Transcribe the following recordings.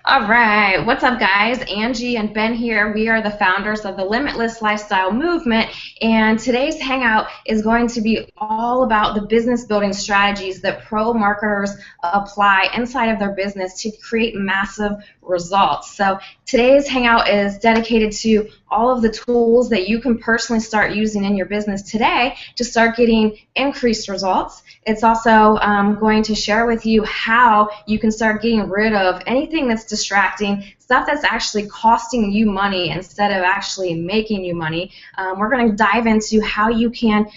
All right, what's up, guys? Angie and Ben here. We are the founders of the Limitless Lifestyle Movement, and today's hangout is going to be all about the business building strategies that pro marketers apply inside of their business to create massive results. So today's hangout is dedicated to all of the tools that you can personally start using in your business today to start getting increased results. It's also going to share with you how you can start getting rid of anything that's distracting, stuff that's actually costing you money instead of actually making you money. We're going to dive into how you can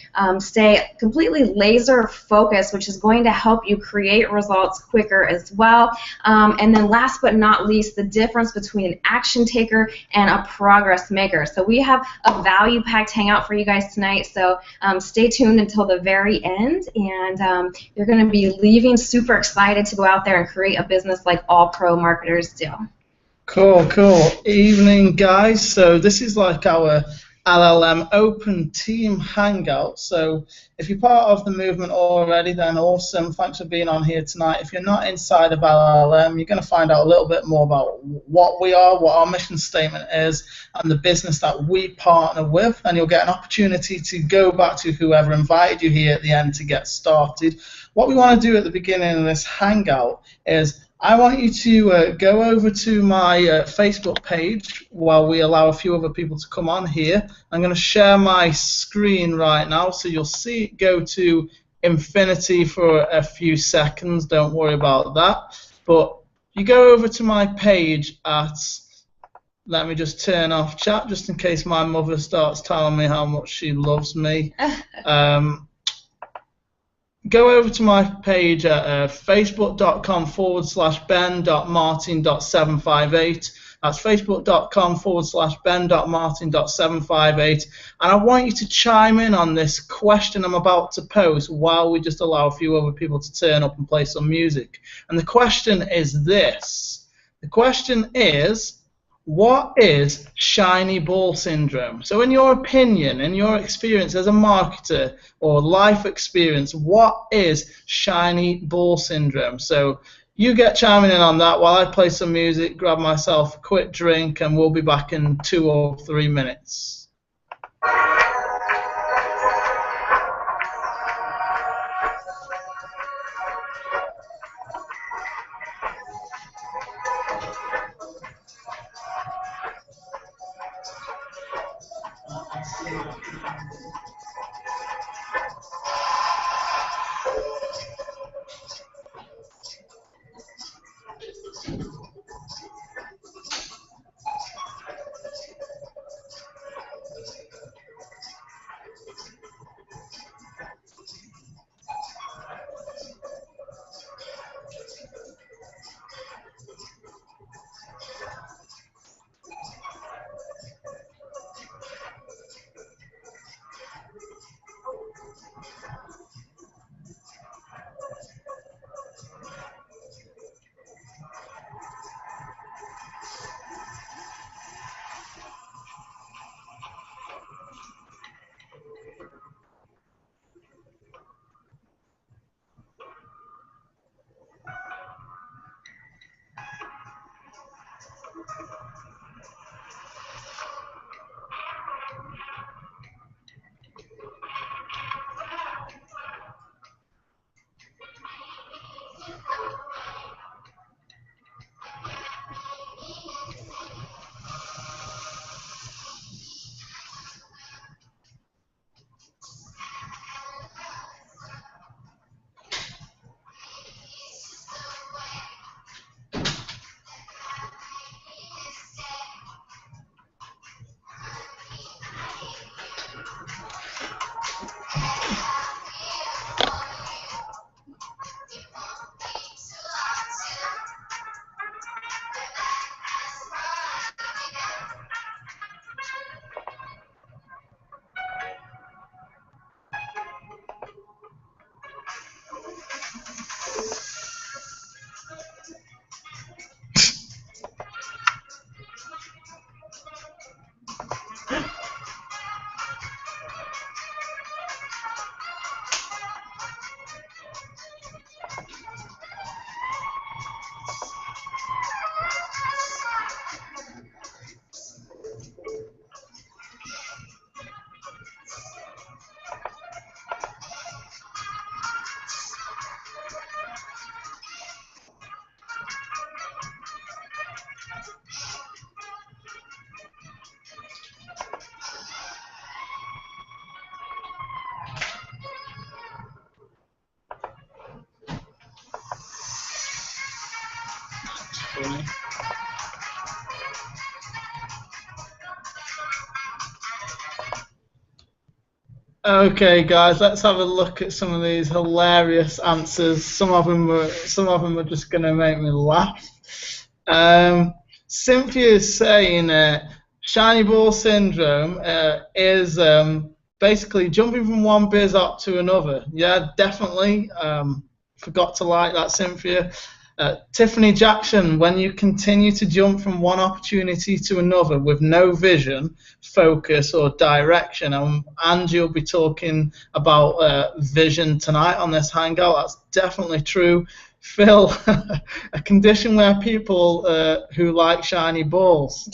stay completely laser focused, which is going to help you create results quicker as well. And then last but not least, the difference between an action taker and a progress maker. So we have a value-packed hangout for you guys tonight, so stay tuned until the very end, and you're going to be leaving super excited to go out there and create a business like all pro marketers do. Cool. Evening, guys. So this is like our LLM Open Team Hangout. So if you're part of the movement already, then awesome. Thanks for being on here tonight. If you're not inside of LLM, you're going to find out a little bit more about what we are, what our mission statement is, and the business that we partner with. And you'll get an opportunity to go back to whoever invited you here at the end to get started. What we want to do at the beginning of this Hangout is I want you to go over to my Facebook page while we allow a few other people to come on here. I'm going to share my screen right now, so you'll see it go to infinity for a few seconds. Don't worry about that. But you go over to my page at, let me just turn off chat just in case my mother starts telling me how much she loves me. Go over to my page at facebook.com/ben.martin.758. That's facebook.com/ben.martin.758. And I want you to chime in on this question I'm about to pose while we just allow a few other people to turn up and play some music. And the question is this. The question is, what is shiny ball syndrome? So in your opinion, in your experience as a marketer or life experience, what is shiny ball syndrome? So you get chiming in on that while I play some music, grab myself a quick drink, and we'll be back in 2 or 3 minutes. funny. Okay, guys, let's have a look at some of these hilarious answers. Some of them are just going to make me laugh. Cynthia is saying shiny ball syndrome is basically jumping from one biz up to another. Yeah, definitely. Forgot to like that, Cynthia. Tiffany Jackson, when you continue to jump from one opportunity to another with no vision, focus, or direction, and Angie will be talking about vision tonight on this hangout. That's definitely true. Phil, a condition where people who like shiny balls.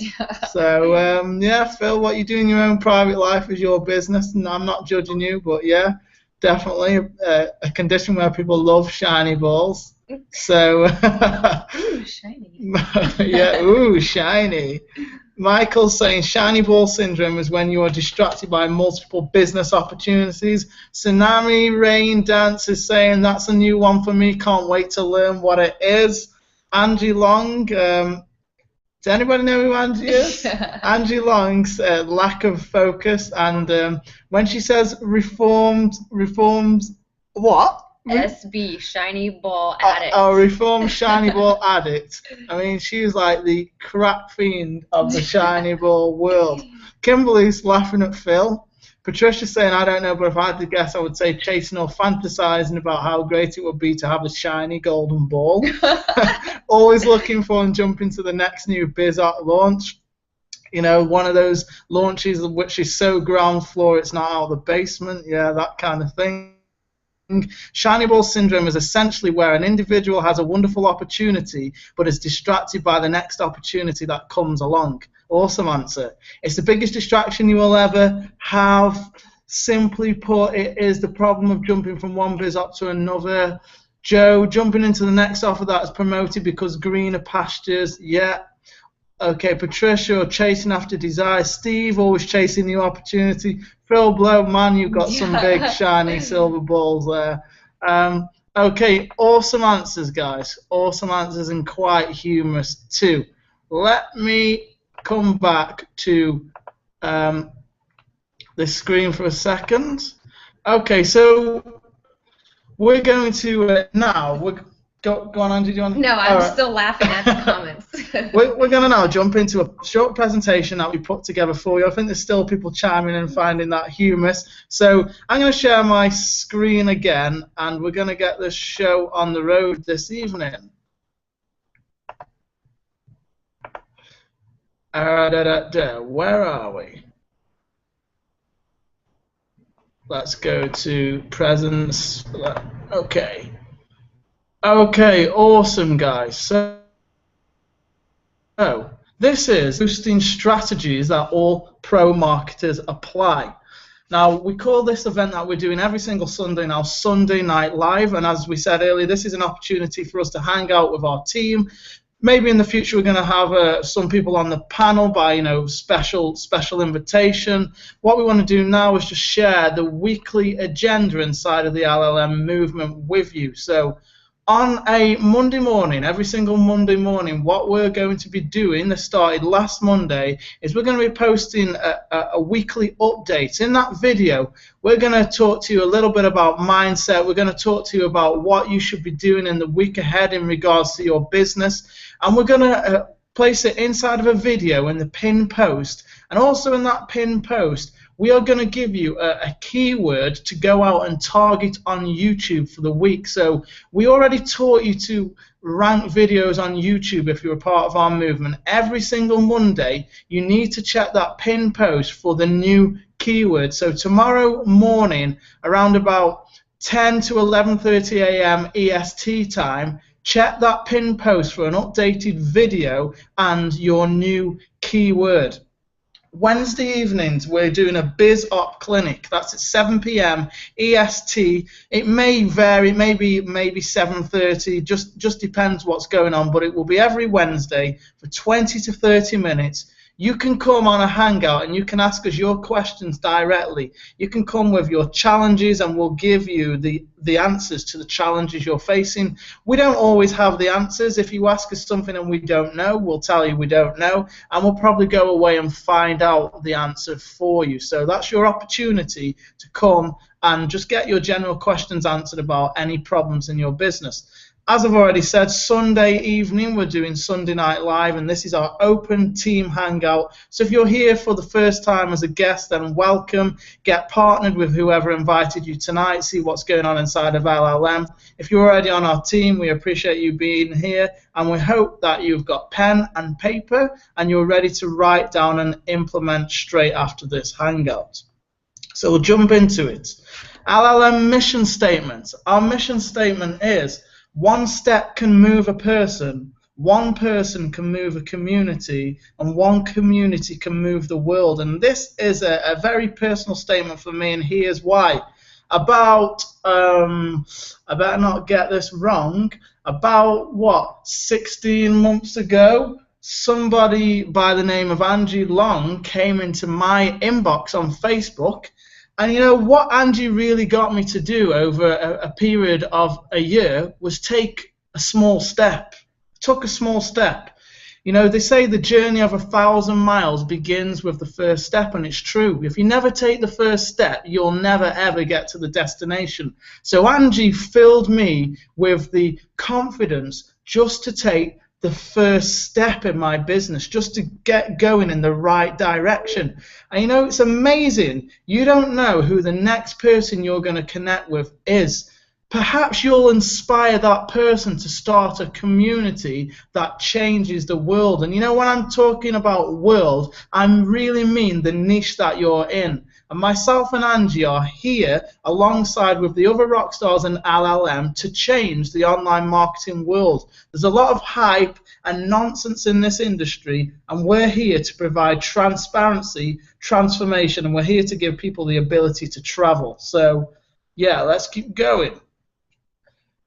So, yeah, Phil, what you do in your own private life is your business, and I'm not judging you, but yeah, definitely a condition where people love shiny balls. So, ooh, shiny. Yeah, ooh, shiny. Michael's saying shiny ball syndrome is when you are distracted by multiple business opportunities. Tsunami Rain Dance is saying that's a new one for me. Can't wait to learn what it is. Angie Long, does anybody know who Angie is? Angie Long's lack of focus, and when she says reformed what? SB, shiny ball addict. Reformed shiny ball addict. I mean, she's like the crack fiend of the shiny ball world. Kimberly's laughing at Phil. Patricia's saying, I don't know, but if I had to guess, I would say chasing or fantasizing about how great it would be to have a shiny golden ball. Always looking for and jumping to the next new biz art launch. You know, one of those launches which is so ground floor it's not out of the basement. Yeah, that kind of thing. Shiny ball syndrome is essentially where an individual has a wonderful opportunity but is distracted by the next opportunity that comes along. Awesome answer. It's the biggest distraction you will ever have. Simply put, it is the problem of jumping from one biz up to another. Joe, jumping into the next offer that is promoted because greener pastures. Yeah. Okay, Patricia, chasing after desire. Steve, always chasing new opportunity. Phil Blow, man, you've got some big shiny silver balls there. Okay, awesome answers, guys. Awesome answers and quite humorous too. Let me come back to this screen for a second. Okay, so we're going to now. Go on, Angie, do you want to? No, I'm still laughing at the comments. We're going to now jump into a short presentation that we put together for you. I think there's still people chiming in and finding that humorous. So I'm going to share my screen again, and we're going to get this show on the road this evening. Where are we? Let's go to presents. Okay. Okay, awesome, guys. So this is boosting strategies that all pro marketers apply. Now, we call this event that we're doing every single Sunday now Sunday Night Live, and as we said earlier, this is an opportunity for us to hang out with our team. Maybe in the future we're going to have some people on the panel by, special invitation. What we want to do now is just share the weekly agenda inside of the LLM movement with you. So on a Monday morning, every single Monday morning, what we're going to be doing, that started last Monday, is we're going to be posting a weekly update. In that video, we're going to talk to you a little bit about mindset. We're going to talk to you about what you should be doing in the week ahead in regards to your business. And we're going to place it inside of a video in the pinned post. And also in that pinned post, we are going to give you a keyword to go out and target on YouTube for the week. So we already taught you to rank videos on YouTube if you're a part of our movement. Every single Monday, you need to check that pinned post for the new keyword. So tomorrow morning, around about 10 to 11:30 a.m. EST time, check that pinned post for an updated video and your new keyword. Wednesday evenings, we're doing a Biz Op clinic. That's at 7 p.m. EST. It may vary, maybe 7:30. Just depends what's going on. But it will be every Wednesday for 20 to 30 minutes. You can come on a hangout and you can ask us your questions directly. You can come with your challenges and we'll give you the answers to the challenges you're facing. We don't always have the answers. If you ask us something and we don't know, we'll tell you we don't know, and we'll probably go away and find out the answer for you. So that's your opportunity to come and just get your general questions answered about any problems in your business. As I've already said, Sunday evening we're doing Sunday Night Live, and this is our open team hangout. So if you're here for the first time as a guest, then welcome. Get partnered with whoever invited you tonight. See what's going on inside of LLM. If you're already on our team, we appreciate you being here, and we hope that you've got pen and paper and you're ready to write down and implement straight after this hangout. So we'll jump into it. LLM mission statement. Our mission statement is: one step can move a person, one person can move a community, and one community can move the world. And this is a very personal statement for me, and here's why. About, I better not get this wrong, about 16 months ago, somebody by the name of Angie Long came into my inbox on Facebook. And you know what Angie really got me to do over a period of a year was take a small step. Took a small step. You know, they say the journey of 1,000 miles begins with the first step, and it's true. If you never take the first step, you'll never ever get to the destination. So Angie filled me with the confidence just to take the first step in my business, just to get going in the right direction. And you know, it's amazing. You don't know who the next person you're going to connect with is. Perhaps you'll inspire that person to start a community that changes the world. And you know, when I'm talking about world, I really mean the niche that you're in. And myself and Angie are here alongside with the other rock stars in LLM to change the online marketing world. There's a lot of hype and nonsense in this industry, and we're here to provide transparency, transformation, and we're here to give people the ability to travel. So yeah, let's keep going.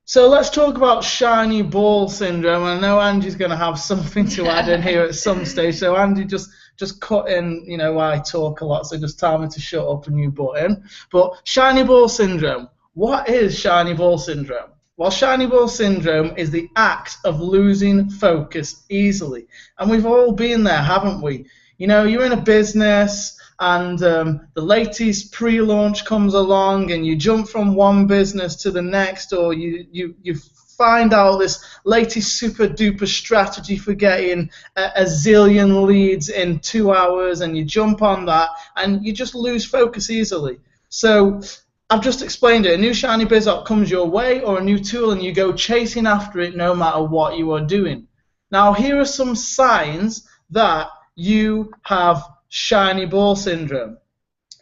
So let's talk about shiny ball syndrome. I know Angie's going to have something to add in here at some stage. So Angie, just cut in, you know, I talk a lot, so just tell me to shut up and you butt in. But shiny ball syndrome. What is shiny ball syndrome? Well, shiny ball syndrome is the act of losing focus easily. And we've all been there, haven't we? You know, you're in a business and the latest pre-launch comes along and you jump from one business to the next, or you find out this latest super duper strategy for getting a zillion leads in 2 hours, and you jump on that and you just lose focus easily. So I've just explained it. A new shiny biz app comes your way, or a new tool, and you go chasing after it no matter what you are doing. Now here are some signs that you have shiny ball syndrome.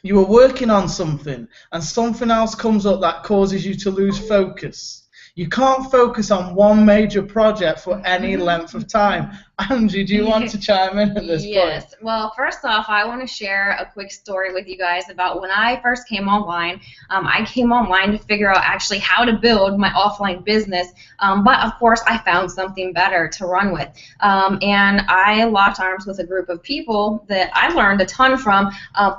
You are working on something and something else comes up that causes you to lose focus. You can't focus on one major project for any length of time. Angie, do you want to chime in at this point? Yes. Well, first off, I want to share a quick story with you guys about when I first came online. I came online to figure out actually how to build my offline business, but of course I found something better to run with. And I locked arms with a group of people that I learned a ton from,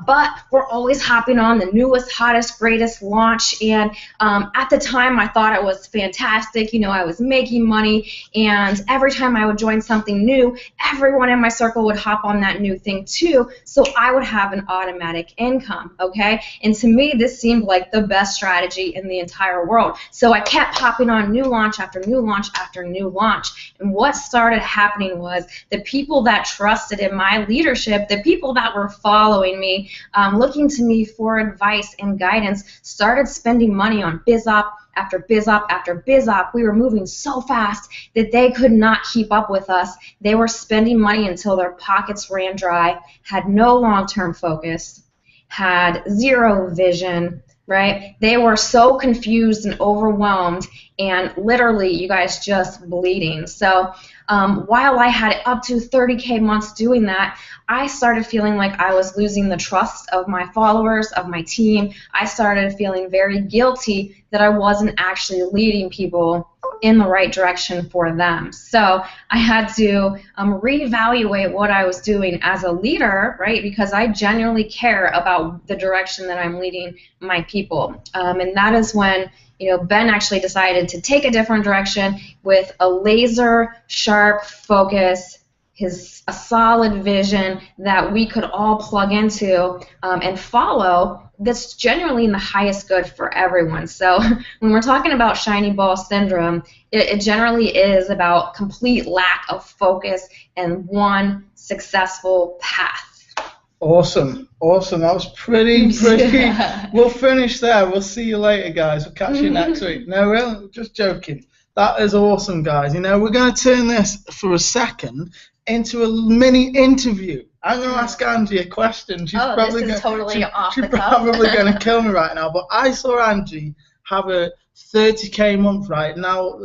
but we're always hopping on the newest, hottest, greatest launch. And at the time I thought it was fantastic. You know, I was making money, and every time I would join something new, everyone in my circle would hop on that new thing too, so I would have an automatic income, okay? And to me, this seemed like the best strategy in the entire world. So I kept hopping on new launch after new launch after new launch. And what started happening was the people that trusted in my leadership, the people that were following me, looking to me for advice and guidance, started spending money on BizOp after BizOp after BizOp. We were moving so fast that they could not keep up with us. They were spending money until their pockets ran dry, had no long-term focus, had zero vision, right? They were so confused and overwhelmed and literally, you guys, just bleeding. So while I had up to 30K months doing that, I started feeling like I was losing the trust of my followers, of my team. I started feeling very guilty that I wasn't actually leading people in the right direction for them. So I had to reevaluate what I was doing as a leader, right? Because I genuinely care about the direction that I'm leading my people. And that is when Ben actually decided to take a different direction with a laser sharp focus, a solid vision that we could all plug into and follow, that's genuinely in the highest good for everyone. So when we're talking about shiny ball syndrome, it generally is about complete lack of focus and one successful path. Awesome. That was pretty. Yeah. We'll finish there. We'll see you later, guys. We'll catch you next week. No, really, just joking. That is awesome, guys. We're going to turn this for a second into a mini interview. I'm going to ask Angie a question. She's probably this is totally off the cuff. She's probably going to kill me right now. But I saw Angie have a 30K month right now.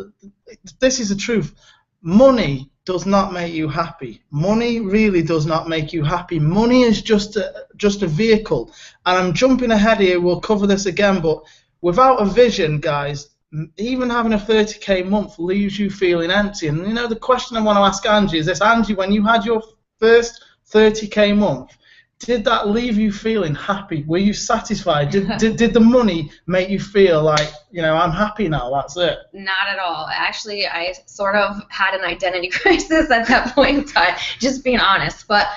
This is the truth. Money does not make you happy. Money really does not make you happy. Money is just a vehicle. And I'm jumping ahead here. We'll cover this again. But without a vision, guys, even having a 30K month leaves you feeling empty. And the question I want to ask Angie is this: Angie, when you had your first 30K month, did that leave you feeling happy? Were you satisfied? Did the money make you feel like, I'm happy now, that's it? Not at all. Actually, I sort of had an identity crisis at that point in time, just being honest. But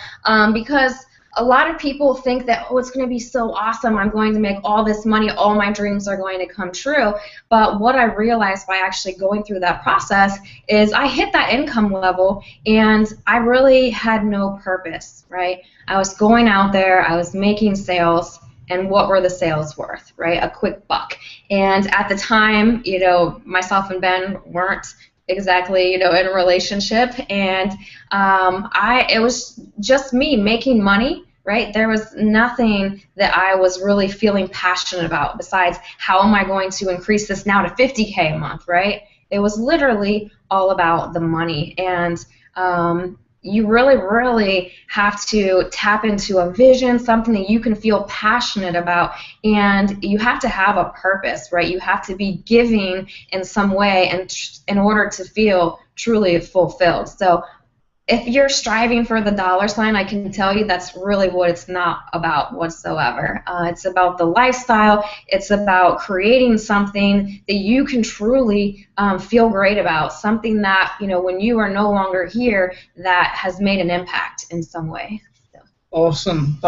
because a lot of people think that, it's going to be so awesome, I'm going to make all this money, all my dreams are going to come true. But what I realized by actually going through that process is I hit that income level and I really had no purpose, right? I was going out there, I was making sales, and what were the sales worth, right? A quick buck. And at the time, myself and Ben weren't exactly, in a relationship, and it was just me making money, right? There was nothing that I was really feeling passionate about besides how am I going to increase this now to 50K a month, right? It was literally all about the money, and you really, really have to tap into a vision, something that you can feel passionate about, and you have to have a purpose, right? You have to be giving in some way and in order to feel truly fulfilled. So if you're striving for the dollar sign, I can tell you that's really what it's not about whatsoever. It's about the lifestyle. It's about creating something that you can truly feel great about, something that, when you are no longer here, that has made an impact in some way. So. Awesome.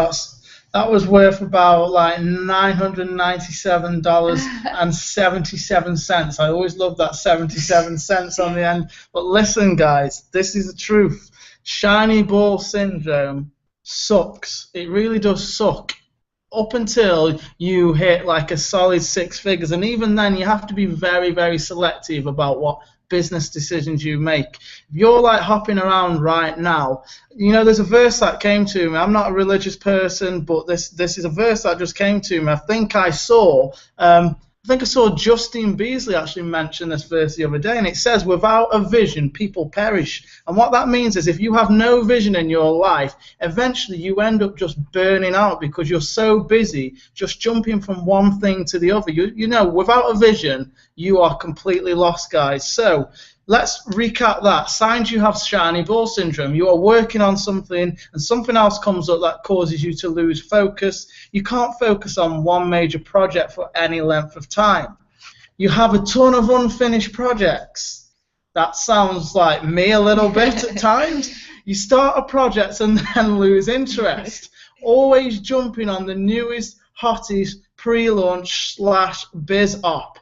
That was worth about like $997.77. I always love that 77 cents on the end. But listen, guys, this is the truth. Shiny ball syndrome sucks. It really does suck. Up until you hit like a solid 6 figures. And even then, you have to be very, very selective about what business decisions you make. If you're like hopping around right now, there's a verse that came to me. I'm not a religious person, but this is a verse that just came to me. I think I saw Justine Beasley actually mention this verse the other day, and it says, without a vision, people perish. And what that means is if you have no vision in your life, eventually you end up just burning out because you're so busy just jumping from one thing to the other. Without a vision, you are completely lost, guys. So let's recap that. Signs you have shiny ball syndrome. You are working on something and something else comes up that causes you to lose focus. You can't focus on one major project for any length of time. You have a ton of unfinished projects. That sounds like me a little bit at times. You start a project and then lose interest. Always jumping on the newest, hottest pre-launch / biz op.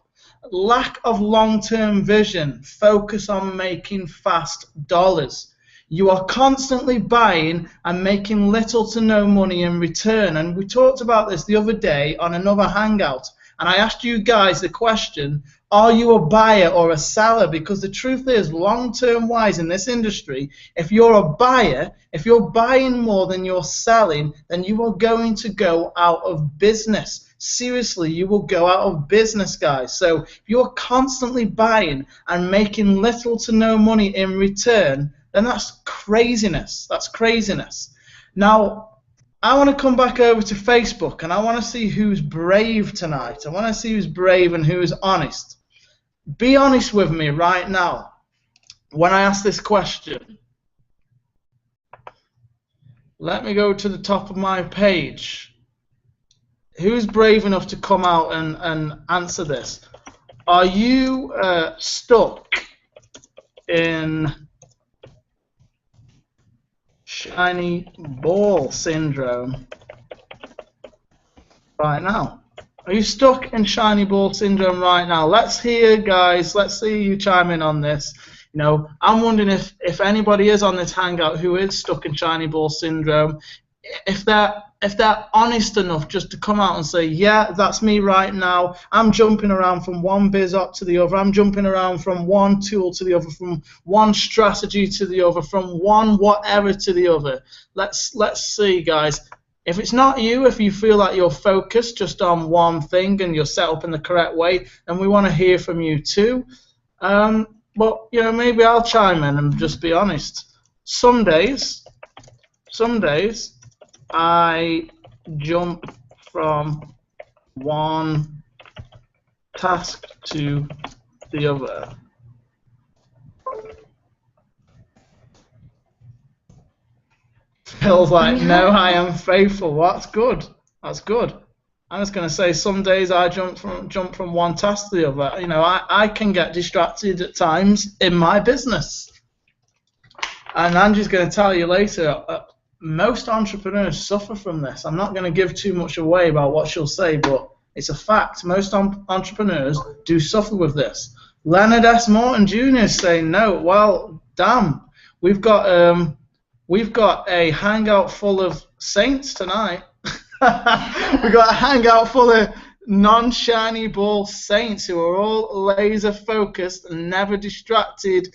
Lack of long-term vision. Focus on making fast dollars. You are constantly buying and making little to no money in return. And we talked about this the other day on another hangout. And I asked you guys the question, are you a buyer or a seller? Because the truth is, long-term wise in this industry, if you're a buyer, if you're buying more than you're selling, then you are going to go out of business. Seriously, you will go out of business, guys. So if you're constantly buying and making little to no money in return, then that's craziness. That's craziness. Now, I want to come back over to Facebook and I want to see who's brave tonight. I want to see who's brave and who's honest. Be honest with me right now. When I ask this question, let me go to the top of my page. Who's brave enough to come out and answer this? Are you stuck in shiny ball syndrome right now? Are you stuck in shiny ball syndrome right now? Let's hear, guys. Let's see you chime in on this. You know, I'm wondering if anybody is on this hangout who is stuck in shiny ball syndrome, if they're honest enough just to come out and say, yeah, that's me right now. I'm jumping around from one biz op to the other. I'm jumping around from one tool to the other, from one strategy to the other, from one whatever to the other. Let's see, guys. If it's not you, if you feel like you're focused just on one thing and you're set up in the correct way, then we want to hear from you too. But you know, maybe I'll chime in and just be honest. Some days I jump from one task to the other. Feels like, no, I am faithful. Well, that's good. That's good. I'm just going to say some days I jump from one task to the other. You know, I can get distracted at times in my business. And Angie's going to tell you later, most entrepreneurs suffer from this. I'm not going to give too much away about what she'll say, but it's a fact. Most entrepreneurs do suffer with this. Leonard S. Morton Jr. is saying, no, well, damn, we've got a hangout full of saints tonight. We've got a hangout full of non-shiny ball saints who are all laser focused and never distracted.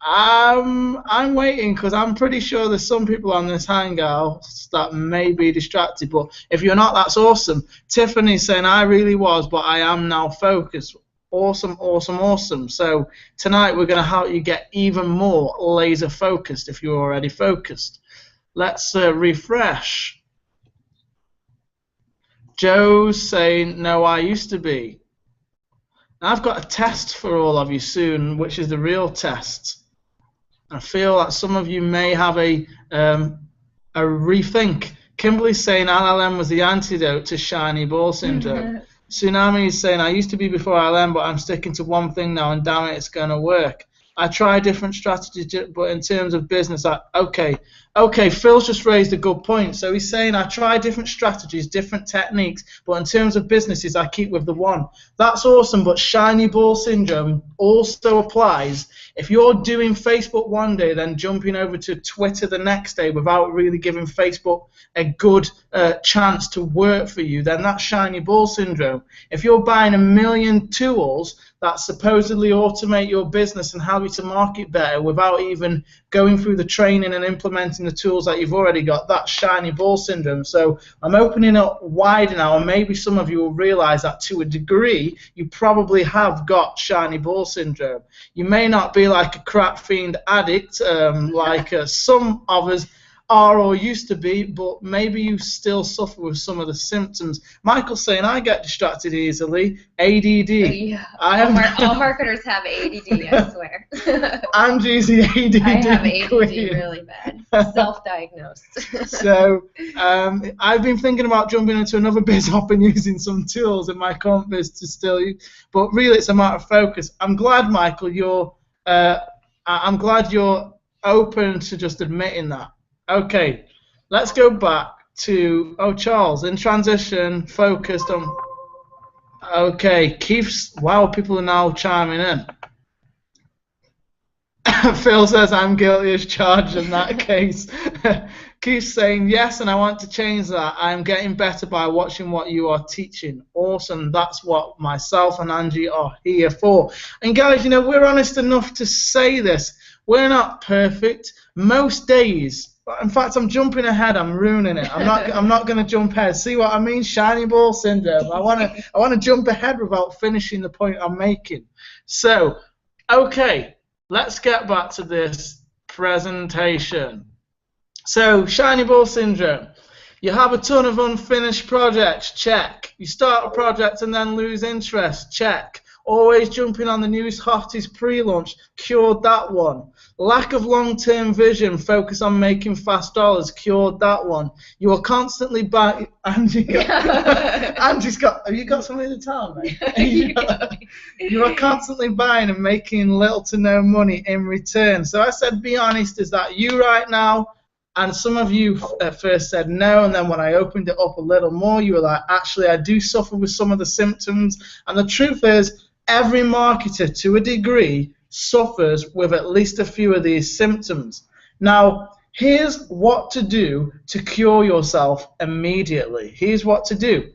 I'm waiting because I'm pretty sure there's some people on this hangout that may be distracted, but if you're not, that's awesome. Tiffany's saying, I really was, but I am now focused. Awesome, awesome, awesome. So tonight we're going to help you get even more laser focused if you're already focused. Let's refresh. Joe's saying, no, I used to be. Now, I've got a test for all of you soon, which is the real test. I feel that some of you may have a rethink. Kimberly's saying LLM was the antidote to shiny ball syndrome. Tsunami is saying, I used to be before LLM, but I'm sticking to one thing now, and damn it, it's going to work. I try different strategies, but in terms of business, okay, Phil's just raised a good point. So he's saying, I try different strategies, different techniques, but in terms of businesses, I keep with the one. That's awesome, but shiny ball syndrome also applies. If you're doing Facebook one day, then jumping over to Twitter the next day without really giving Facebook a good chance to work for you, then that's shiny ball syndrome. If you're buying 1 million tools that supposedly automate your business and help you to market better without even going through the training and implementing the tools that you've already got, that's shiny ball syndrome. So I'm opening up wider now, and maybe some of you will realize that to a degree you probably have got shiny ball syndrome. You may not be like a crap fiend addict like some of us are or used to be, but maybe you still suffer with some of the symptoms. Michael's saying, I get distracted easily. ADD. Yeah. All marketers have ADD, I swear. Angie's the ADD I have ADD queen. really bad. Self-diagnosed. So I've been thinking about jumping into another biz op and using some tools in my current biz to still use, but really it's a matter of focus. I'm glad, Michael, I'm glad you're open to just admitting that. Okay, let's go back to, Charles, in transition, focused on, okay, Keith's, wow, people are now chiming in. Phil says, I'm guilty as charged in that case. Keith's saying, yes, and I want to change that. I'm getting better by watching what you are teaching. Awesome, that's what myself and Angie are here for. And guys, you know, we're honest enough to say this. We're not perfect. Most days, in fact, I'm jumping ahead. I'm ruining it. I'm not going to jump ahead. See what I mean? Shiny ball syndrome. I want to jump ahead without finishing the point I'm making. So, okay, let's get back to this presentation. So, shiny ball syndrome. You have a ton of unfinished projects. Check. You start a project and then lose interest. Check. Always jumping on the newest, hottest pre-launch, cured that one. Lack of long-term vision, focus on making fast dollars, cured that one. You are constantly buying. Andy's got. Have you got something to tell me? You are constantly buying and making little to no money in return. So I said, be honest. Is that you right now? And some of you at first said no, and then when I opened it up a little more, you were like, actually, I do suffer with some of the symptoms. And the truth is, every marketer, to a degree, suffers with at least a few of these symptoms. Now, here's what to do to cure yourself immediately. Here's what to do.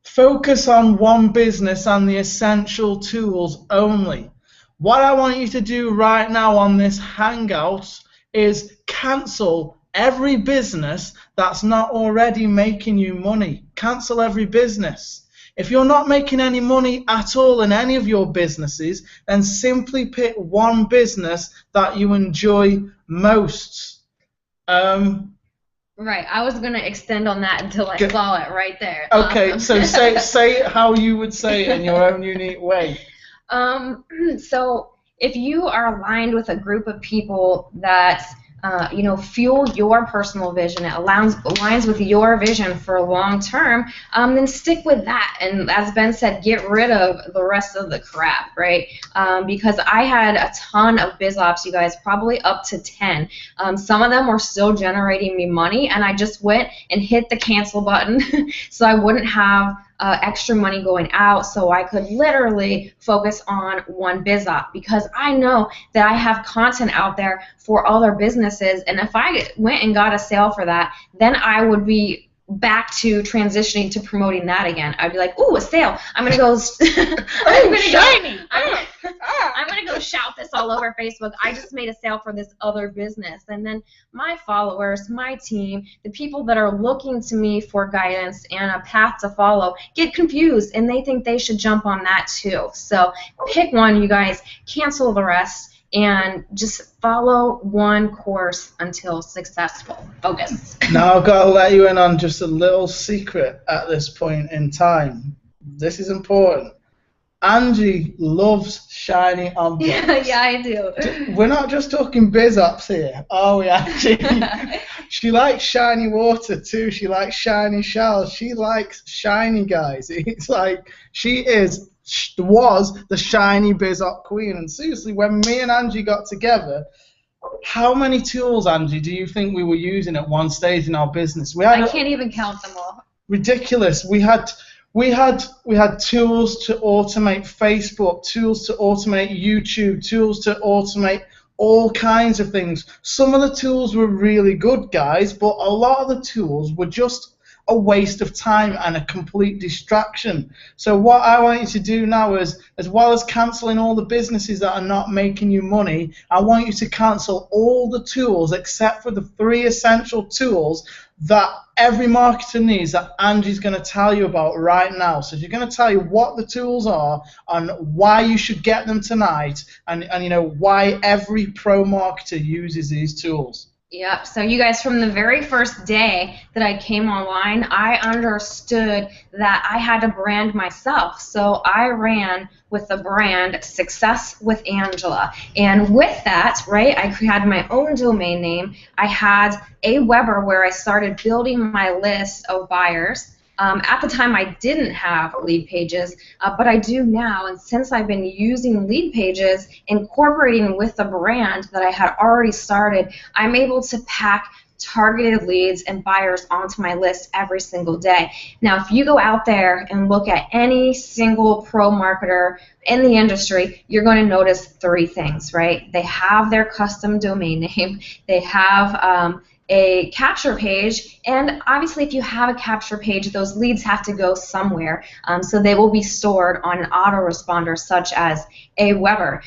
Focus on one business and the essential tools only. What I want you to do right now on this Hangout is cancel every business that's not already making you money. Cancel every business. If you're not making any money at all in any of your businesses, then simply pick one business that you enjoy most. Right, I was going to extend on that until I saw it right there. Okay, so say it how you would say it in your own unique way. So if you are aligned with a group of people that fuel your personal vision, it aligns with your vision for long term, then stick with that. And as Ben said, get rid of the rest of the crap, right? Because I had a ton of biz ops, you guys, probably up to 10. Some of them were still generating me money, and I just went and hit the cancel button so I wouldn't have extra money going out, so I could literally focus on one biz op, because I know that I have content out there for other businesses, and if I went and got a sale for that, then I would be back to transitioning to promoting that again. I'd be like, ooh, a sale. I'm gonna go I'm gonna go shout this all over Facebook. I just made a sale for this other business. And then my followers, my team, the people that are looking to me for guidance and a path to follow get confused, and they think they should jump on that too. So pick one, you guys, cancel the rest, and just follow one course until successful. Focus. Now I've got to let you in on just a little secret at this point in time. This is important. Angie loves shiny objects. Yeah, I do. We're not just talking biz ops here, are we, Angie? She likes shiny water too. She likes shiny shells. She likes shiny guys. It's like she was the shiny biz op queen. And seriously, when me and Angie got together, how many tools, Angie, do you think we were using at one stage in our business? I can't even count them all. Ridiculous. We had tools to automate Facebook, tools to automate YouTube, tools to automate all kinds of things. Some of the tools were really good, guys, but a lot of the tools were just a waste of time and a complete distraction. So what I want you to do now is, as well as cancelling all the businesses that are not making you money, I want you to cancel all the tools except for the 3 essential tools that every marketer needs, that Angie's going to tell you about right now. So she's going to tell you what the tools are and why you should get them tonight, and why every pro marketer uses these tools. Yep. So you guys, from the very first day that I came online, I understood that I had to brand myself. So I ran with the brand Success with Angela. And with that, right, I had my own domain name. I had a Weber where I started building my list of buyers. At the time, I didn't have lead pages, but I do now. And since I've been using lead pages, incorporating with the brand that I had already started, I'm able to pack targeted leads and buyers onto my list every single day. Now, if you go out there and look at any single pro marketer in the industry, you're going to notice 3 things, right? They have their custom domain name, they have a capture page, and obviously if you have a capture page, those leads have to go somewhere, so they will be stored on an autoresponder such as a Weber.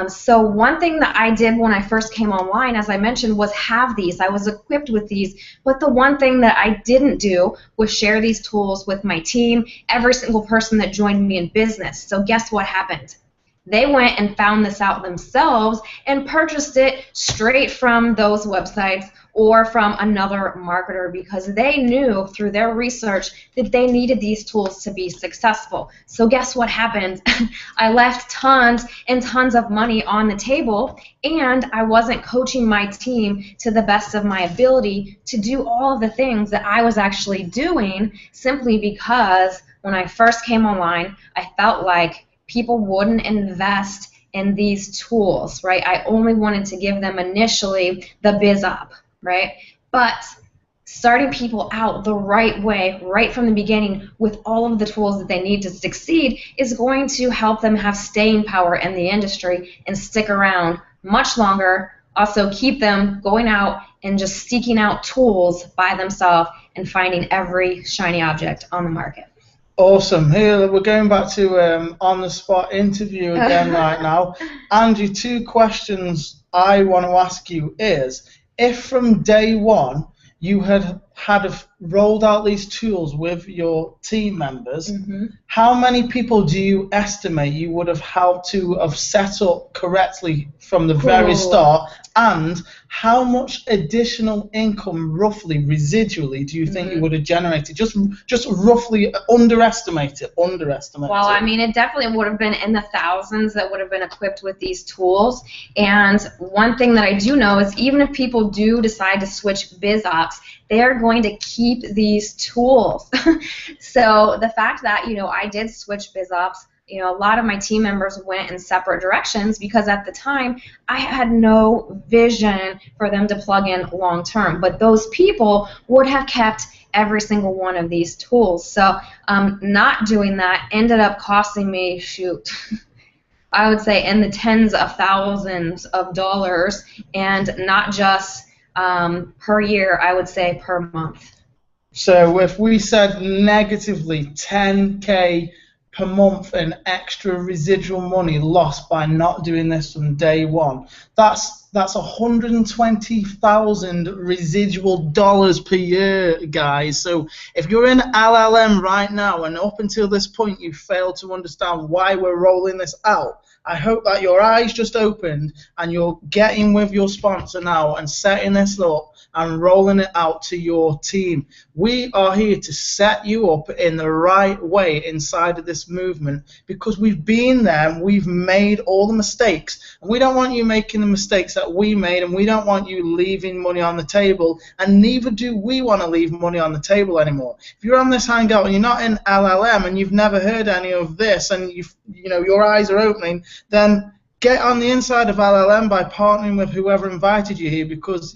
So one thing that I did when I first came online, as I mentioned, was have these. I was equipped with these, but the one thing that I didn't do was share these tools with my team, every single person that joined me in business. So guess what happened? They went and found this out themselves and purchased it straight from those websites or from another marketer because they knew through their research that they needed these tools to be successful. So guess what happened? I left tons and tons of money on the table, and I wasn't coaching my team to the best of my ability to do all of the things that I was actually doing simply because when I first came online, I felt like people wouldn't invest in these tools, right? I only wanted to give them initially the biz up, right? But starting people out the right way, right from the beginning, with all of the tools that they need to succeed is going to help them have staying power in the industry and stick around much longer. Also keep them going out and just seeking out tools by themselves and finding every shiny object on the market. Awesome. Here we're going back to on-the-spot interview again right now. Angie, 2 questions I want to ask you is, if from day one you had rolled out these tools with your team members, how many people do you estimate you would have helped to have set up correctly from the very start, and how much additional income, roughly, residually, do you think you would have generated? Just roughly underestimate it. Well, I mean, it definitely would have been in the thousands that would have been equipped with these tools. And one thing that I do know is even if people do decide to switch biz ops, they are going to keep these tools. So the fact that, I did switch biz ops, a lot of my team members went in separate directions because at the time I had no vision for them to plug in long term. But those people would have kept every single one of these tools. So not doing that ended up costing me, I would say in the tens of thousands of dollars, and not just per year, I would say per month. So if we said negatively 10K per month in extra residual money lost by not doing this from day one, that's 120,000 residual dollars per year, guys. So if you're in LLM right now and up until this point you failed to understand why we're rolling this out, I hope that your eyes just opened and you're getting with your sponsor now and setting this up and rolling it out to your team. We are here to set you up in the right way inside of this movement because we've been there and we've made all the mistakes. And we don't want you making the mistakes that we made, and we don't want you leaving money on the table, and neither do we want to leave money on the table anymore. If you're on this hangout and you're not in LLM and you've never heard any of this and your eyes are opening, then get on the inside of LLM by partnering with whoever invited you here, because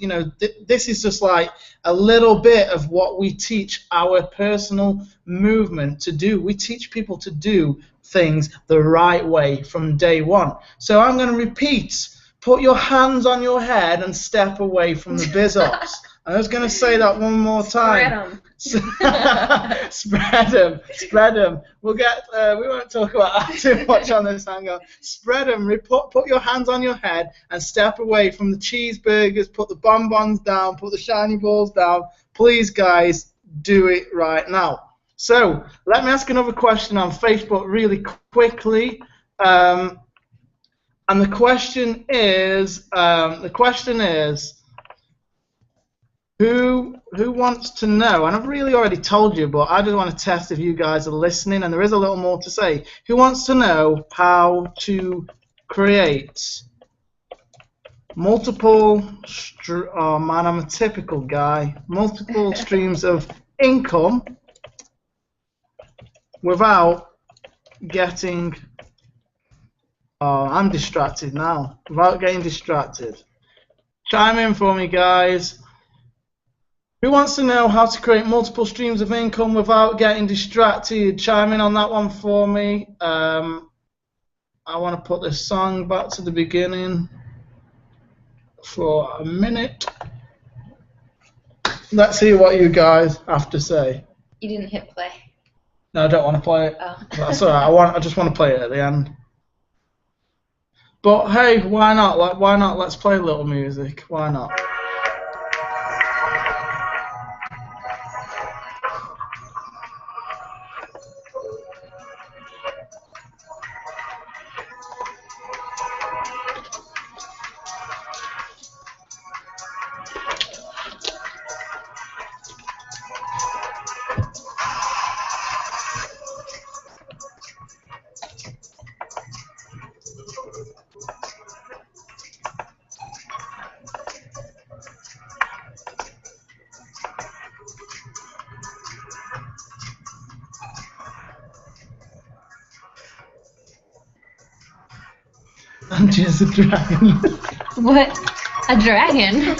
this is just like a little bit of what we teach our personal movement to do. We teach people to do things the right way from day one. So I'm going to repeat: put your hands on your head and step away from the biz ops. I was going to say that one more time. Spread them. Spread them. We won't talk about that too much on this hangout. Spread them. Put your hands on your head and step away from the cheeseburgers. Put the bonbons down. Put the shiny balls down. Please, guys, do it right now. So let me ask another question on Facebook really quickly. And the question is, who wants to know, and I've really already told you, but I just want to test if you guys are listening, and there is a little more to say. Who wants to know how to create multiple, oh man, I'm a typical guy, multiple streams of income without getting, oh, I'm distracted now, without getting distracted? Chime in for me, guys. Who wants to know how to create multiple streams of income without getting distracted? Chime in on that one for me. I want to put this song back to the beginning for a minute. Let's hear what you guys have to say. You didn't hit play. No, I don't want to play it. Oh. That's all right. I just want to play it at the end. But hey, why not? Why not? Let's play a little music. Why not? Angie is a dragon. What? A dragon?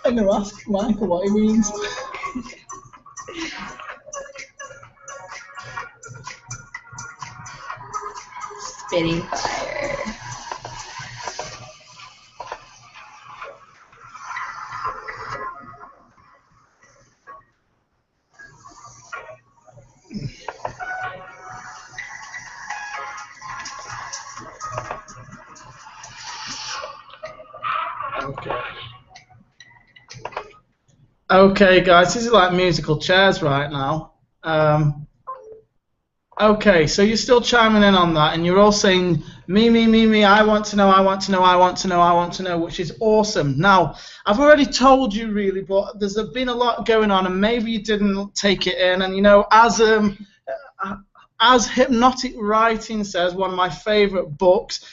I'm going to ask Michael what he means. Spitting fire. Okay, guys, this is like musical chairs right now. Okay, so you're still chiming in on that, and you're all saying, me, I want to know, I want to know, I want to know, I want to know, which is awesome. Now, I've already told you really, but there's been a lot going on, and maybe you didn't take it in, and you know, as hypnotic writing says, one of my favorite books,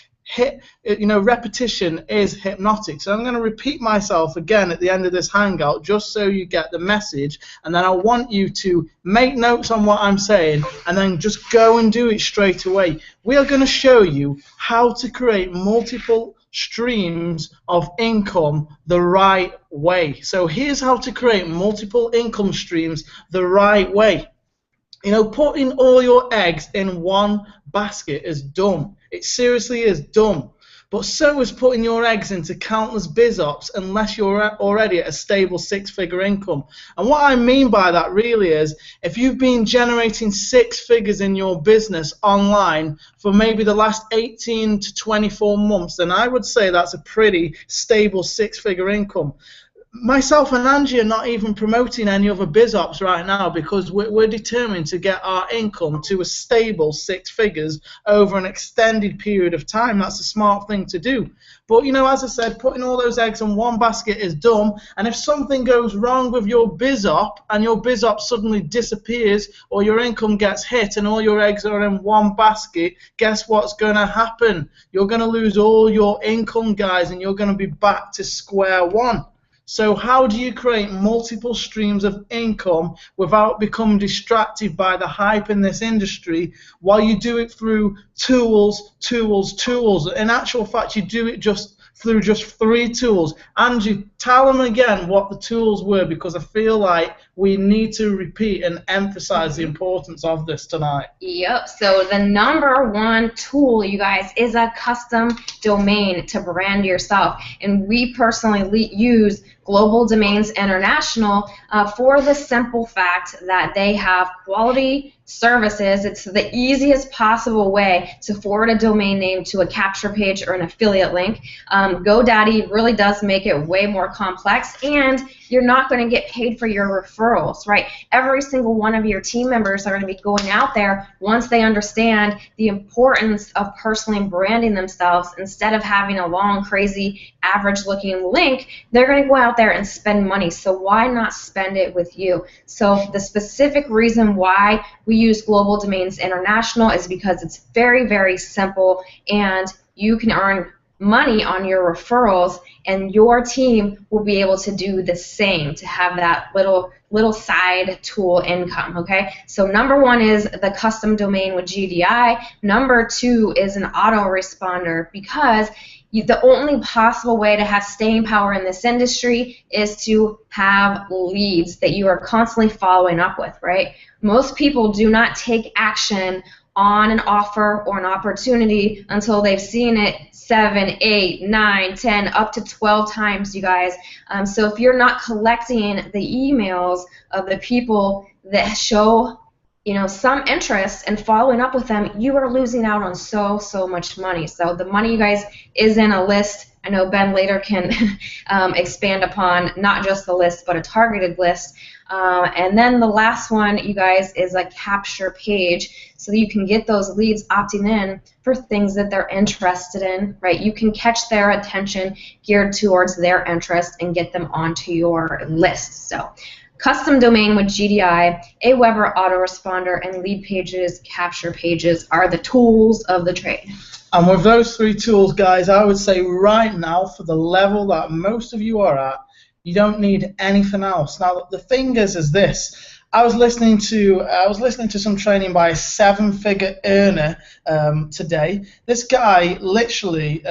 repetition is hypnotic. So I'm going to repeat myself again at the end of this hangout just so you get the message, and then I want you to make notes on what I'm saying and then just go and do it straight away. We are going to show you how to create multiple streams of income the right way. So here's how to create multiple income streams the right way. You know, putting all your eggs in one basket is dumb. It seriously is dumb. But so is putting your eggs into countless biz ops unless you're already at a stable six-figure income. And what I mean by that really is, if you've been generating six figures in your business online for maybe the last 18 to 24 months, then I would say that's a pretty stable six-figure income. Myself and Angie are not even promoting any other biz ops right now because we're determined to get our income to a stable six figures over an extended period of time. That's a smart thing to do. But, you know, as I said, putting all those eggs in one basket is dumb. And if something goes wrong with your biz op and your biz op suddenly disappears or your income gets hit and all your eggs are in one basket, guess what's going to happen? You're going to lose all your income, guys, and you're going to be back to square one. So how do you create multiple streams of income without becoming distracted by the hype in this industry while you do it through tools? In actual fact, you do it through just 3 tools. Angie, tell them again what the tools were, because I feel like we need to repeat and emphasize the importance of this tonight. Yep, so the number one tool, you guys, is a custom domain to brand yourself. And we personally use Global Domains International for the simple fact that they have quality services. It's the easiest possible way to forward a domain name to a capture page or an affiliate link. GoDaddy really does make it way more complex, and you're not going to get paid for your referrals, right? Every single one of your team members are going to be going out there once they understand the importance of personally branding themselves. Instead of having a long, crazy, average-looking link, they're going to go out there and spend money. So why not spend it with you? So the specific reason why we use Global Domains International is because it's very, very simple, and you can earn money on your referrals, and your team will be able to do the same, to have that little side tool income. Okay, so number one is the custom domain with GDI. Number 2 is an autoresponder, because the only possible way to have staying power in this industry is to have leads that you are constantly following up with, right? Most people do not take action on an offer or an opportunity until they've seen it 7, 8, 9, 10, up to 12 times, you guys. So if you're not collecting the emails of the people that show, you know, some interest and following up with them, you are losing out on so much money. So the money, you guys, is in a list. I know Ben later can expand upon not just the list, but a targeted list. And then the last one, you guys, is a capture page, so that you can get those leads opting in for things that they're interested in, right? You can catch their attention geared towards their interest and get them onto your list. So custom domain with GDI, Aweber autoresponder, and lead pages, capture pages are the tools of the trade. And with those 3 tools, guys, I would say right now, for the level that most of you are at, you don't need anything else. Now, the thing is this. I was listening to some training by a seven-figure earner today. This guy literally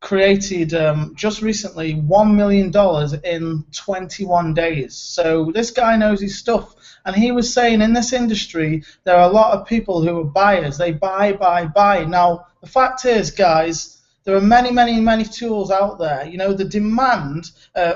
created just recently $1 million in 21 days. So this guy knows his stuff. And he was saying in this industry, there are a lot of people who are buyers. They buy, buy, buy. Now, the fact is, guys, there are many, many, many tools out there. You know, the demand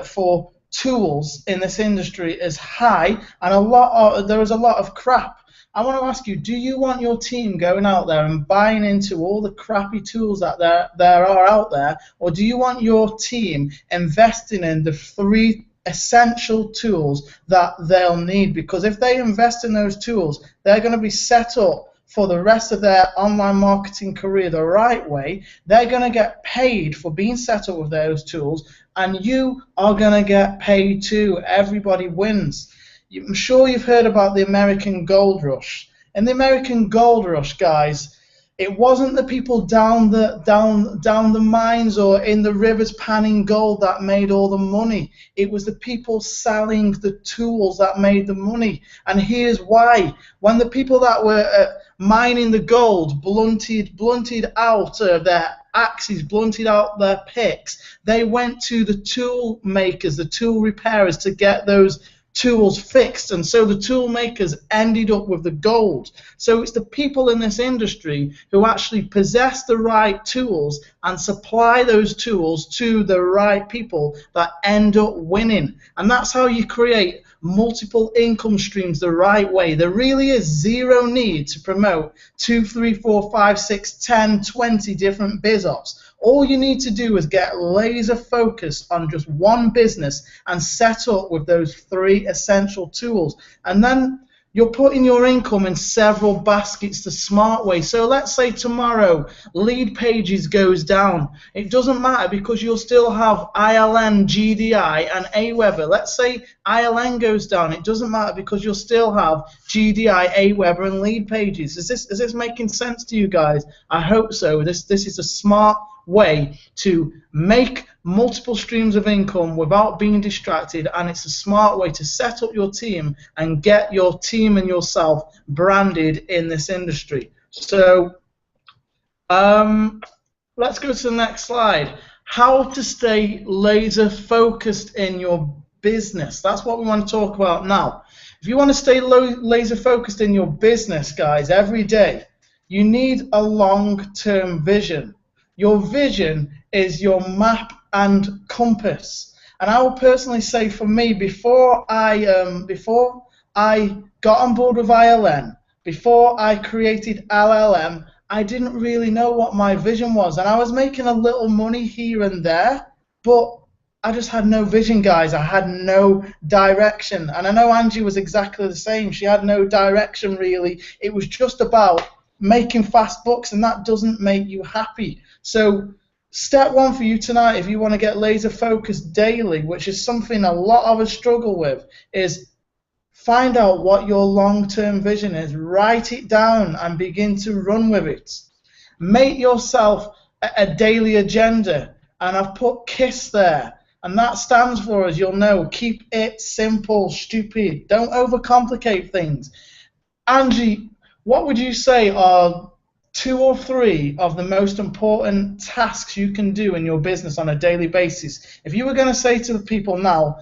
for tools in this industry is high, and there is a lot of crap. I want to ask you, do you want your team going out there and buying into all the crappy tools that there are out there, or do you want your team investing in the 3 essential tools that they'll need? Because if they invest in those tools, they're going to be set up for the rest of their online marketing career the right way. They're going to get paid for being set up with those tools, and you are going to get paid too. Everybody wins. I'm sure you've heard about the American Gold Rush. In the American Gold Rush, guys, it wasn't the people down the mines or in the rivers panning gold that made all the money. It was the people selling the tools that made the money. And here's why. When the people that were mining the gold blunted out their axes, blunted out their picks, they went to the tool makers, the tool repairers, to get those tools fixed, and so the tool makers ended up with the gold. So it's the people in this industry who actually possess the right tools and supply those tools to the right people that end up winning. And that's how you create multiple income streams the right way. There really is zero need to promote 2, 3, 4, 5, 6, 10, 20 different biz ops. All you need to do is get laser focused on just one business and set up with those 3 essential tools. And then you're putting your income in several baskets the smart way. So let's say tomorrow lead pages goes down. It doesn't matter, because you'll still have ILN, GDI, and AWeber. Let's say ILN goes down. It doesn't matter, because you'll still have GDI, AWeber, and lead pages. Is this making sense to you guys? I hope so. This is a smart way to make multiple streams of income without being distracted, and it's a smart way to set up your team and get your team and yourself branded in this industry. So let's go to the next slide. How to stay laser focused in your business. That's what we want to talk about now. If you want to stay laser focused in your business, guys, every day, you need a long-term vision. Your vision is your map and compass. And I will personally say, for me, before I got on board with ILN, before I created LLM, I didn't really know what my vision was. And I was making a little money here and there, but I just had no vision, guys. I had no direction. And I know Angie was exactly the same. She had no direction, really. It was just about making fast bucks, and that doesn't make you happy. So step 1 for you tonight, if you want to get laser focused daily, which is something a lot of us struggle with, is find out what your long-term vision is. Write it down and begin to run with it. Make yourself a daily agenda, and I've put KISS there, and that stands for, as you'll know, keep it simple, stupid. Don't overcomplicate things. Angie, what would you say are 2 or 3 of the most important tasks you can do in your business on a daily basis? If you were going to say to the people now,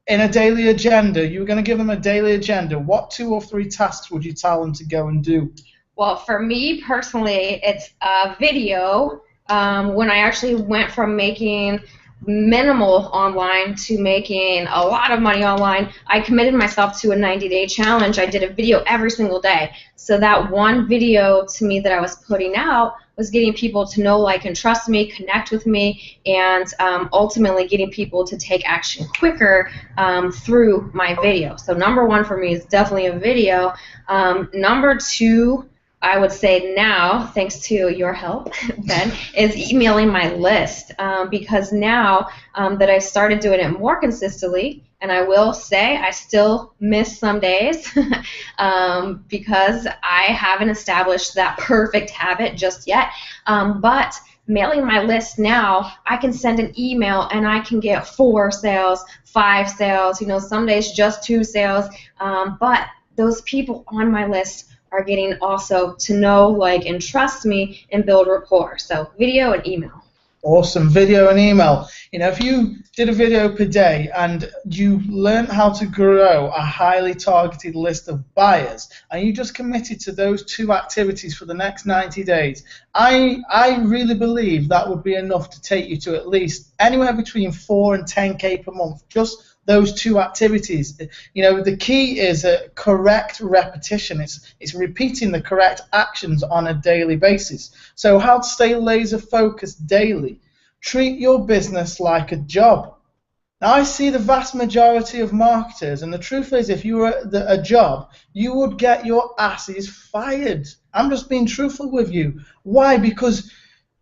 in a daily agenda, you were going to give them a daily agenda, what 2 or 3 tasks would you tell them to go and do? Well, for me personally, it's a video. When I actually went from making minimal online to making a lot of money online, I committed myself to a 90-day challenge. I did a video every single day. So that one video to me that I was putting out was getting people to know, like, and trust me, connect with me, and ultimately getting people to take action quicker through my video. So number 1 for me is definitely a video. Number 2, I would say now, thanks to your help, Ben, is emailing my list, because now that I started doing it more consistently, and I will say I still miss some days because I haven't established that perfect habit just yet, but mailing my list now, I can send an email and I can get 4 sales, 5 sales, some days just 2 sales, but those people on my list are getting also to know, like, and trust me and build rapport. So video and email. Awesome. Video and email. You know, if you did a video per day and you learned how to grow a highly targeted list of buyers and you just committed to those two activities for the next 90 days, I really believe that would be enough to take you to at least anywhere between 4 and 10K per month. Just those two activities. You know, the key is a correct repetition. It's repeating the correct actions on a daily basis. So how to stay laser focused daily. Treat your business like a job. Now, I see the vast majority of marketers, and the truth is, if you were at a job, you would get your asses fired. I'm just being truthful with you. Why? Because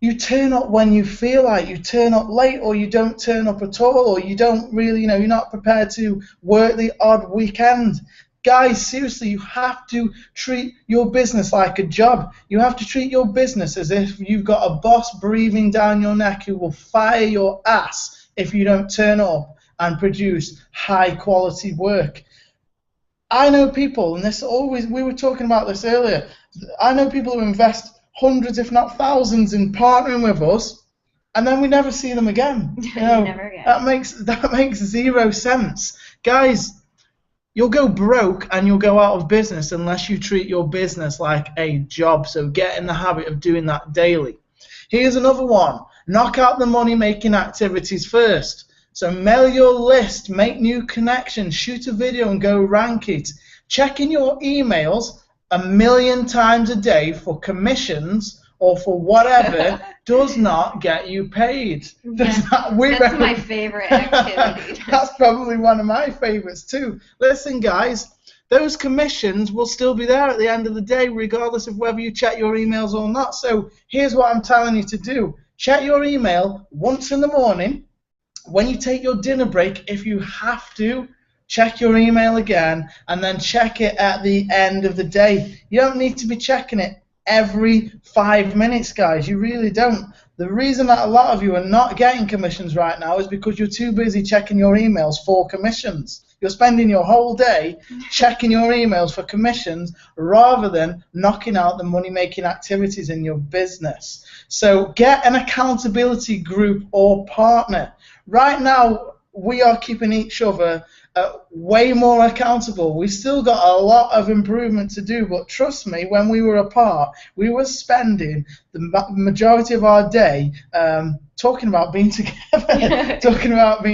you turn up when you feel like, you turn up late, or you don't turn up at all, or you don't really, you know, you're not prepared to work the odd weekend. Guys, seriously, you have to treat your business like a job. You have to treat your business as if you've got a boss breathing down your neck who will fire your ass if you don't turn up and produce high quality work. I know people, and we were talking about this earlier, I know people who invest hundreds, if not thousands, in partnering with us, and then we never see them again. You know, Never again. That makes zero sense. Guys, you'll go broke and you'll go out of business unless you treat your business like a job. So get in the habit of doing that daily. Here's another one. Knock out the money-making activities first. So mail your list, make new connections, shoot a video and go rank it. Checking your emails 1,000,000 times a day for commissions or for whatever does not get you paid. That's my favorite activity. That's probably one of my favorites too. Listen, guys, those commissions will still be there at the end of the day, regardless of whether you check your emails or not. So here's what I'm telling you to do. Check your email once in the morning. When you take your dinner break, if you have to, check your email again, and then check it at the end of the day. You don't need to be checking it every 5 minutes, guys. You really don't. The reason that a lot of you are not getting commissions right now is because you're too busy checking your emails for commissions. You're spending your whole day checking your emails for commissions rather than knocking out the money-making activities in your business. So get an accountability group or partner. Right now, we are keeping each other way more accountable. We've still got a lot of improvement to do, but trust me, when we were apart, we were spending the majority of our day talking about being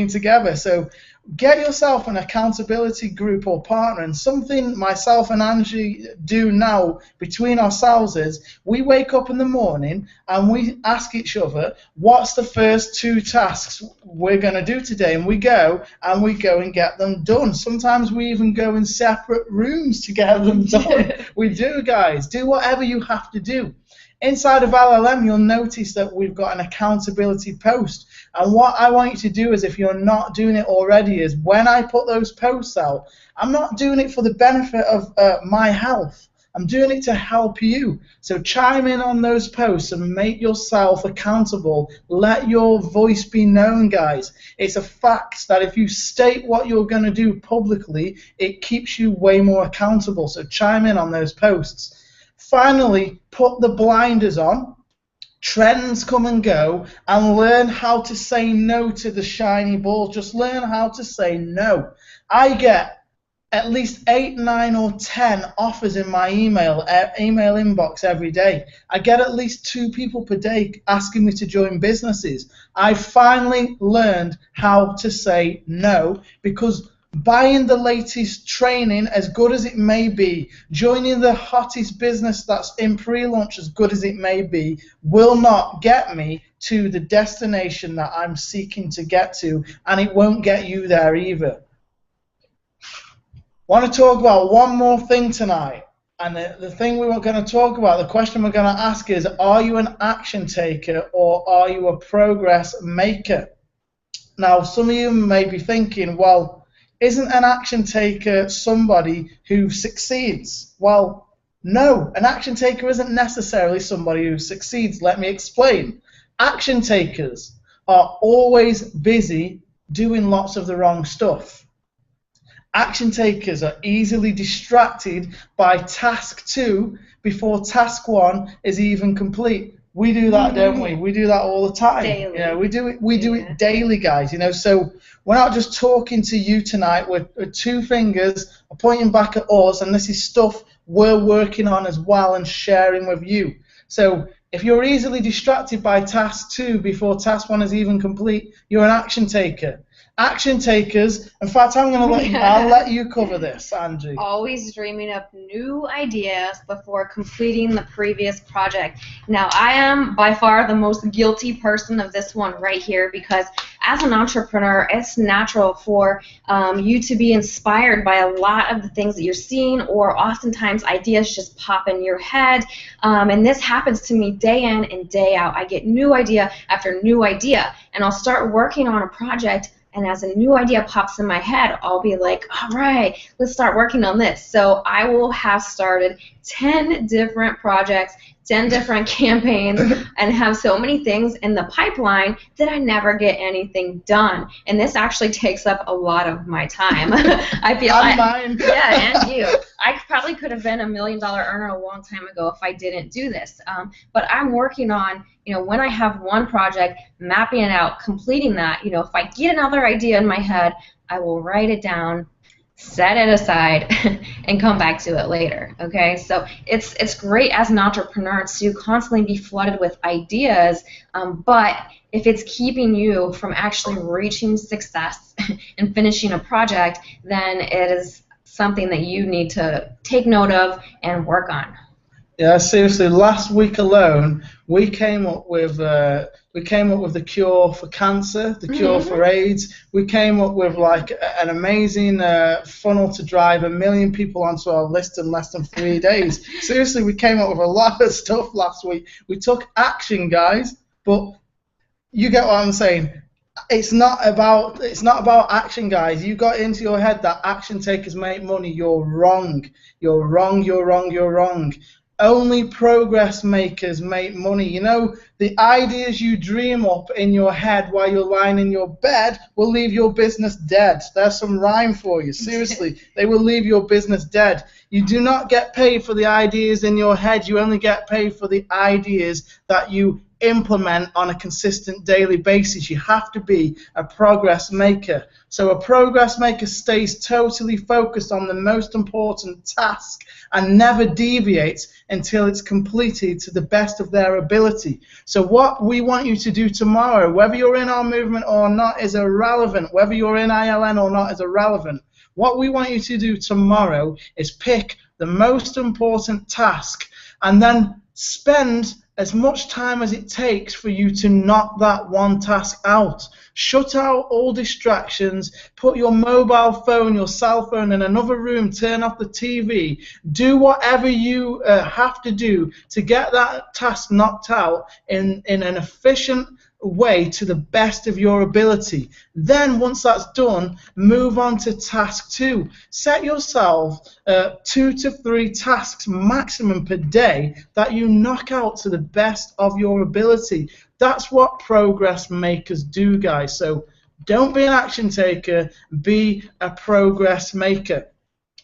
together. So get yourself an accountability group or partner. And something myself and Angie do now between ourselves is we wake up in the morning and we ask each other, what's the first 2 tasks we're going to do today? And we go and get them done. Sometimes we even go in separate rooms to get them done. We do, guys. Do whatever you have to do. Inside of LLM, you'll notice that we've got an accountability post. And what I want you to do is, if you're not doing it already, is when I put those posts out, I'm not doing it for the benefit of my health. I'm doing it to help you. So chime in on those posts and make yourself accountable. Let your voice be known, guys. It's a fact that if you state what you're going to do publicly, it keeps you way more accountable. So chime in on those posts. Finally, put the blinders on. Trends come and go, and learn how to say no to the shiny balls. Just learn how to say no. I get at least 8, 9, or 10 offers in my email inbox every day. I get at least 2 people per day asking me to join businesses. I finally learned how to say no, because buying the latest training, as good as it may be, joining the hottest business that's in pre-launch, as good as it may be, will not get me to the destination that I'm seeking to get to, and it won't get you there either. I want to talk about one more thing tonight, and the thing we were going to talk about, the question we're going to ask is, are you an action taker or are you a progress maker? Now, some of you may be thinking, well, isn't an action taker somebody who succeeds? Well, no, an action taker isn't necessarily somebody who succeeds. Let me explain. Action takers are always busy doing lots of the wrong stuff. Action takers are easily distracted by task 2 before task 1 is even complete. We do that, don't we? We do that all the time. Daily. You know, we do it daily, guys. You know, so we're not just talking to you tonight with 2 fingers pointing back at us, and this is stuff we're working on as well and sharing with you. So if you're easily distracted by task 2 before task 1 is even complete, you're an action taker. Action takers, in fact, I'll let you cover this, Angie. Always dreaming up new ideas before completing the previous project. Now, I am by far the most guilty person of this one right here, because as an entrepreneur, it's natural for you to be inspired by a lot of the things that you're seeing, or oftentimes ideas just pop in your head. And this happens to me day in and day out. I get new idea after new idea, and I'll start working on a project, and as a new idea pops in my head, I'll be like, all right, let's start working on this. So I will have started 10 different projects, 10 different campaigns, and have so many things in the pipeline that I never get anything done. And this actually takes up a lot of my time. I feel mine. Yeah, and you. I probably could have been $1 million earner a long time ago if I didn't do this. But I'm working on, when I have one project, mapping it out, completing that. If I get another idea in my head, I will write it down, set it aside, and come back to it later. Okay, so it's great as an entrepreneur to constantly be flooded with ideas, but if it's keeping you from actually reaching success and finishing a project, then it is something that you need to take note of and work on. Yeah, seriously. Last week alone, we came up with the cure for cancer, the cure for AIDS. We came up with like an amazing funnel to drive 1 million people onto our list in less than 3 days. Seriously, we came up with a lot of stuff last week. We took action, guys. But you get what I'm saying. It's not about action, guys. You got into your head that action takers make money. You're wrong. You're wrong. You're wrong. You're wrong. Only progress makers make money. The ideas you dream up in your head while you're lying in your bed will leave your business dead. There's some rhyme for you. Seriously, they will leave your business dead. You do not get paid for the ideas in your head. You only get paid for the ideas that you implement on a consistent daily basis. You have to be a progress maker. So a progress maker stays totally focused on the most important task and never deviates until it's completed to the best of their ability. So what we want you to do tomorrow, whether you're in our movement or not, is irrelevant. Whether you're in ILN or not is irrelevant. What we want you to do tomorrow is pick the most important task and then spend as much time as it takes for you to knock that one task out. Shut out all distractions, put your mobile phone, your cell phone in another room, turn off the TV, do whatever you have to do to get that task knocked out in an efficient way to the best of your ability. Then once that's done, move on to task 2. Set yourself 2 to 3 tasks maximum per day that you knock out to the best of your ability. That's what progress makers do, guys. So don't be an action taker, be a progress maker.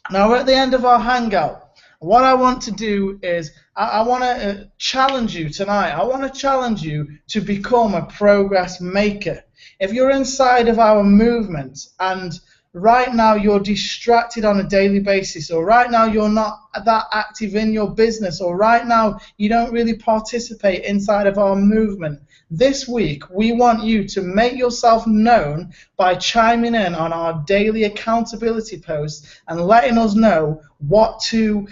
Now we're at the end of our hangout. What I want to do is I want to challenge you tonight. I want to challenge you to become a progress maker. If you're inside of our movement and right now you're distracted on a daily basis, or right now you're not that active in your business, or right now you don't really participate inside of our movement, this week we want you to make yourself known by chiming in on our daily accountability posts and letting us know what two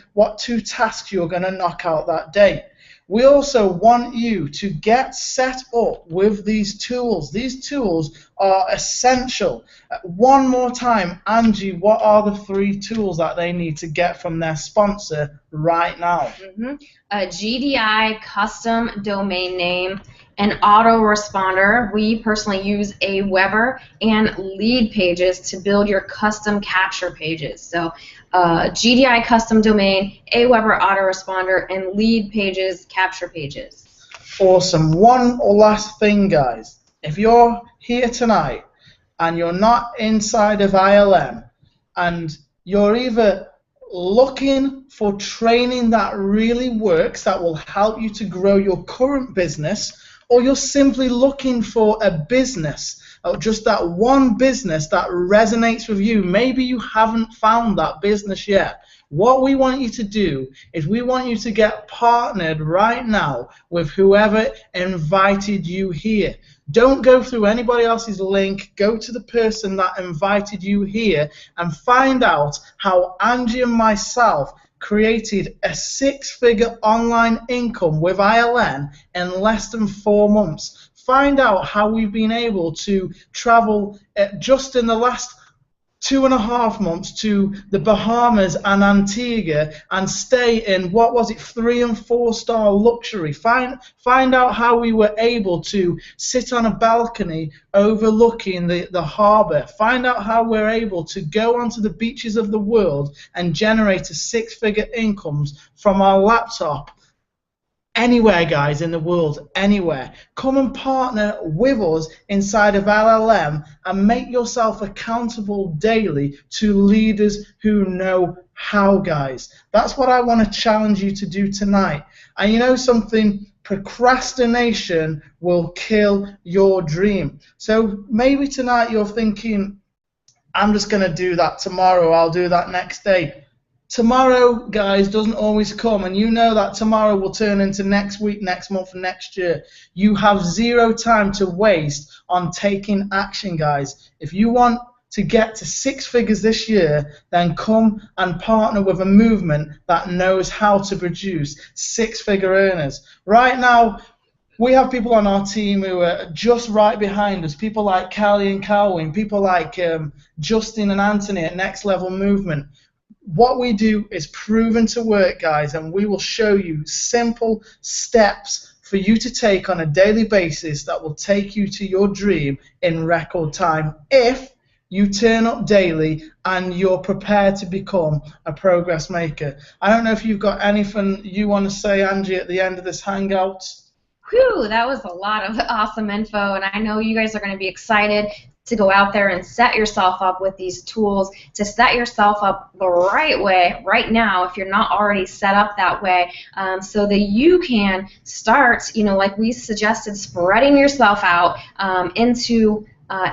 tasks you're going to knock out that day. We also want you to get set up with these tools. These tools are essential. One more time, Angie, what are the 3 tools that they need to get from their sponsor right now? A GDI custom domain name, an autoresponder. We personally use Aweber, and lead pages to build your custom capture pages. So GDI custom domain, Aweber autoresponder, and lead pages, capture pages. Awesome. One last thing, guys. If you're here tonight and you're not inside of ILM, and you're either looking for training that really works, that will help you to grow your current business, or you're simply looking for a business, or just that one business that resonates with you. Maybe you haven't found that business yet. What we want you to do is we want you to get partnered right now with whoever invited you here. Don't go through anybody else's link. Go to the person that invited you here and find out how Angie and myself created a six-figure online income with ILN in less than 4 months. Find out how we've been able to travel just in the last 2.5 months to the Bahamas and Antigua and stay in, what was it, 3- and 4-star luxury. Find out how we were able to sit on a balcony overlooking the harbor. Find out how we're able to go onto the beaches of the world and generate a six-figure incomes from our laptop. Anywhere, guys, in the world, anywhere. Come and partner with us inside of LLM and make yourself accountable daily to leaders who know how, guys. That's what I want to challenge you to do tonight. And you know something? Procrastination will kill your dream. So maybe tonight you're thinking, I'm just going to do that tomorrow. I'll do that next day. Tomorrow, guys, doesn't always come, and you know that tomorrow will turn into next week, next month, and next year. You have 0 time to waste on taking action, guys. If you want to get to 6 figures this year, then come and partner with a movement that knows how to produce 6-figure earners. Right now, we have people on our team who are just right behind us, people like Callie and Calwin, people like Justin and Anthony at Next Level Movement. What we do is proven to work, guys, and we will show you simple steps for you to take on a daily basis that will take you to your dream in record time if you turn up daily and you're prepared to become a progress maker. I don't know if you've got anything you want to say, Angie, at the end of this hangout. Whew, that was a lot of awesome info, and I know you guys are going to be excited to go out there and set yourself up with these tools, to set yourself up the right way right now if you're not already set up that way, so that you can start, like we suggested, spreading yourself out into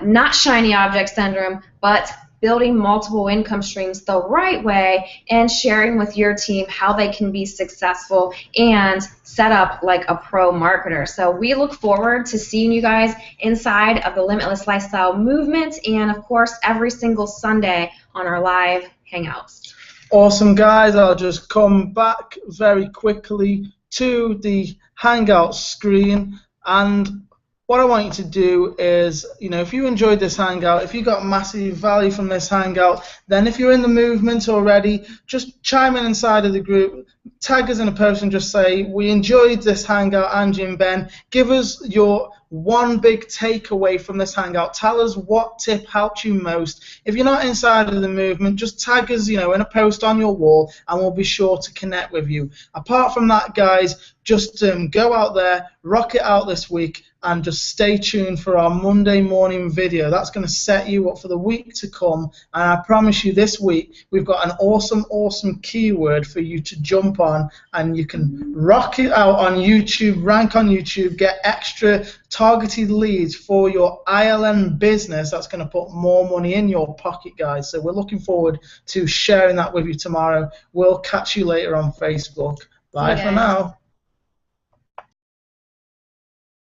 not shiny object syndrome, but building multiple income streams the right way and sharing with your team how they can be successful and set up like a pro marketer. So we look forward to seeing you guys inside of the Limitless Lifestyle Movement, and of course every single Sunday on our live hangouts. Awesome, guys. I'll just come back very quickly to the hangout screen, and what I want you to do is, if you enjoyed this hangout, if you got massive value from this hangout, then if you're in the movement already, just chime in inside of the group, tag us in a post and just say, we enjoyed this hangout, Angie and Ben. Give us your one big takeaway from this hangout. Tell us what tip helped you most. If you're not inside of the movement, just tag us, in a post on your wall, and we'll be sure to connect with you. Apart from that, guys, just go out there, rock it out this week, and just stay tuned for our Monday morning video. That's going to set you up for the week to come, and I promise you this week we've got an awesome keyword for you to jump on, and you can rock it out on YouTube, rank on YouTube, get extra targeted leads for your ILN business. That's going to put more money in your pocket, guys. So we're looking forward to sharing that with you tomorrow. We'll catch you later on Facebook. Bye for now.